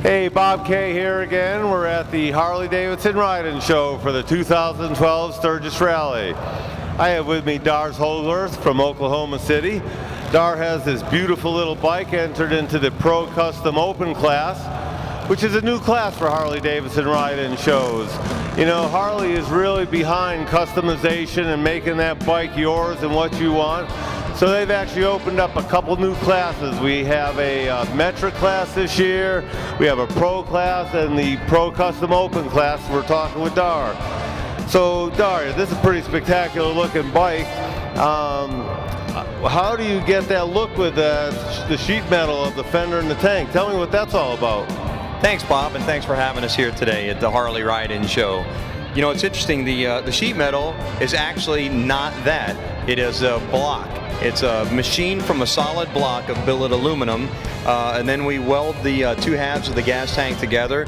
Hey, Bob K here again. We're at the Harley-Davidson Ride-In Show for the 2012 Sturgis Rally. I have with me Dar Holdsworth from Oklahoma City. Dar has this beautiful little bike entered into the Pro Custom Open class, which is a new class for Harley-Davidson Ride-In shows. You know, Harley is really behind customization and making that bike yours and what you want. So they've actually opened up a couple new classes. We have a metric class this year, we have a pro class, and the Pro Custom Open class. We're talking with Dar. So Dar, this is a pretty spectacular looking bike. How do you get that look with the sheet metal of the fender and the tank? Tell me what that's all about. Thanks, Bob, and thanks for having us here today at the Harley Ride-In Show. You know, it's interesting, the sheet metal is actually not that. It is a block. It's a machine from a solid block of billet aluminum, and then we weld the two halves of the gas tank together.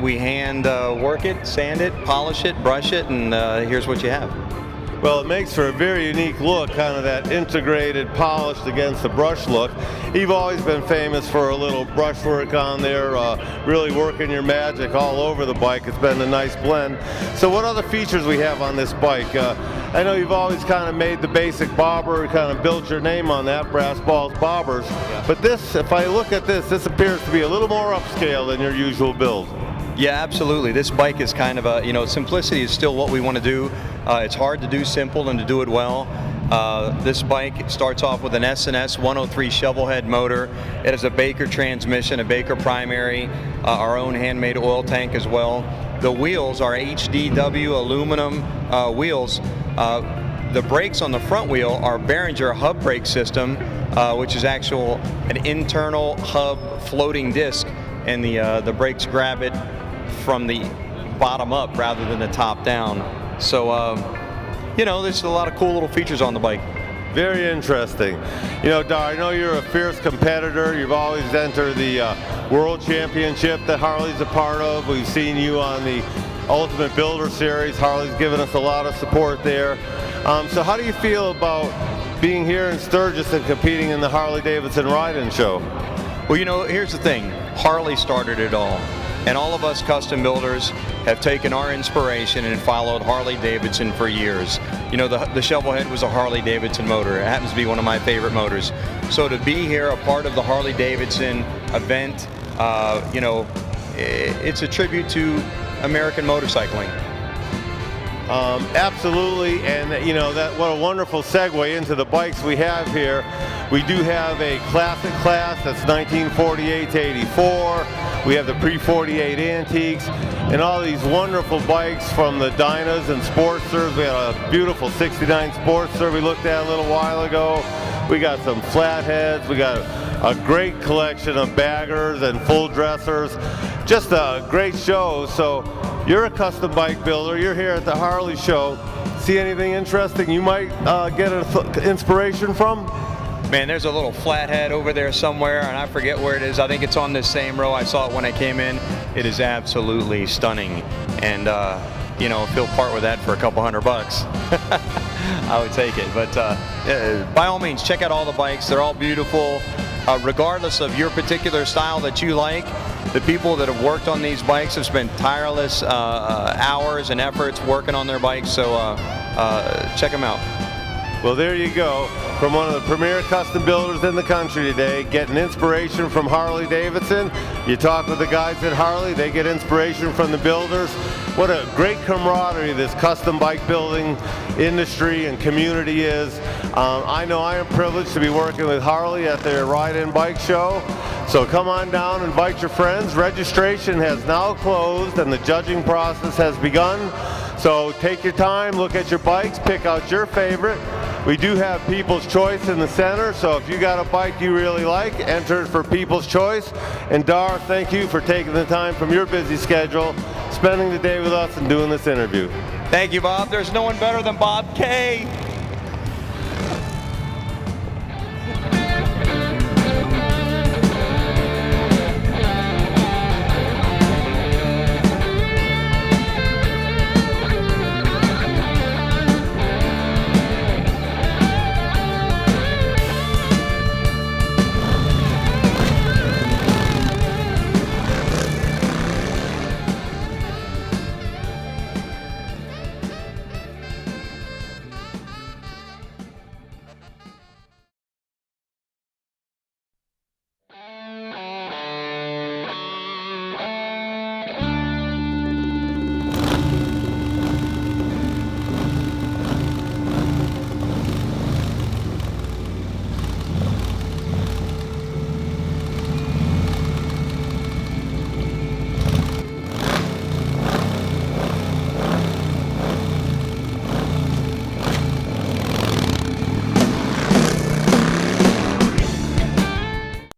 We hand work it, sand it, polish it, brush it, and here's what you have. Well, it makes for a very unique look, kind of that integrated, polished against the brush look. You've always been famous for a little brushwork on there, really working your magic all over the bike. It's been a nice blend. So what other features we have on this bike? I know you've always kind of made the basic bobber, kind of built your name on that, brass balls bobbers. Yeah. But this, if I look at this appears to be a little more upscale than your usual build. Yeah, absolutely. This bike is kind of a, you know, simplicity is still what we want to do. It's hard to do simple and to do it well. This bike starts off with an S&S 103 shovel head motor. It has a Baker transmission, a Baker primary, our own handmade oil tank as well. The wheels are HDW aluminum wheels. The brakes on the front wheel are Behringer hub brake system, which is an internal hub floating disc, and the brakes grab it from the bottom up rather than the top down. So, you know, there's a lot of cool little features on the bike. Very interesting. You know, Dar, I know you're a fierce competitor. You've always entered the World Championship that Harley's a part of. We've seen you on the Ultimate Builder Series. Harley's given us a lot of support there. So how do you feel about being here in Sturgis and competing in the Harley-Davidson Ride-In Show? Well, you know, here's the thing. Harley started it all. And all of us custom builders have taken our inspiration and followed Harley-Davidson for years. You know, the shovel head was a Harley-Davidson motor. It happens to be one of my favorite motors. So to be here, a part of the Harley-Davidson event, you know, it's a tribute to American motorcycling. Absolutely, and you know, what a wonderful segue into the bikes we have here. We do have a classic class that's 1948 to 84. We have the pre-48 antiques and all these wonderful bikes from the Dynas and Sportsters. We had a beautiful 69 Sportster we looked at a little while ago. We got some flatheads. We got a great collection of baggers and full dressers. Just a great show. So you're a custom bike builder. You're here at the Harley Show. See anything interesting you might get inspiration from? Man, there's a little flathead over there somewhere, and I forget where it is. I think it's on this same row. I saw it when I came in. It is absolutely stunning. And, you know, if he'll part with that for a couple $100, I would take it. But by all means, check out all the bikes. They're all beautiful. Regardless of your particular style that you like, the people that have worked on these bikes have spent tireless hours and efforts working on their bikes. So check them out. Well, there you go. From one of the premier custom builders in the country today, getting inspiration from Harley-Davidson. You talk with the guys at Harley, they get inspiration from the builders. What a great camaraderie this custom bike building industry and community is. I know I am privileged to be working with Harley at their Ride-In Bike Show. So come on down, invite your friends. Registration has now closed and the judging process has begun. So take your time, look at your bikes, pick out your favorite. We do have People's Choice in the center, so if you got a bike you really like, enter it for People's Choice. And Dar, thank you for taking the time from your busy schedule, spending the day with us and doing this interview. Thank you, Bob. There's no one better than Bob K.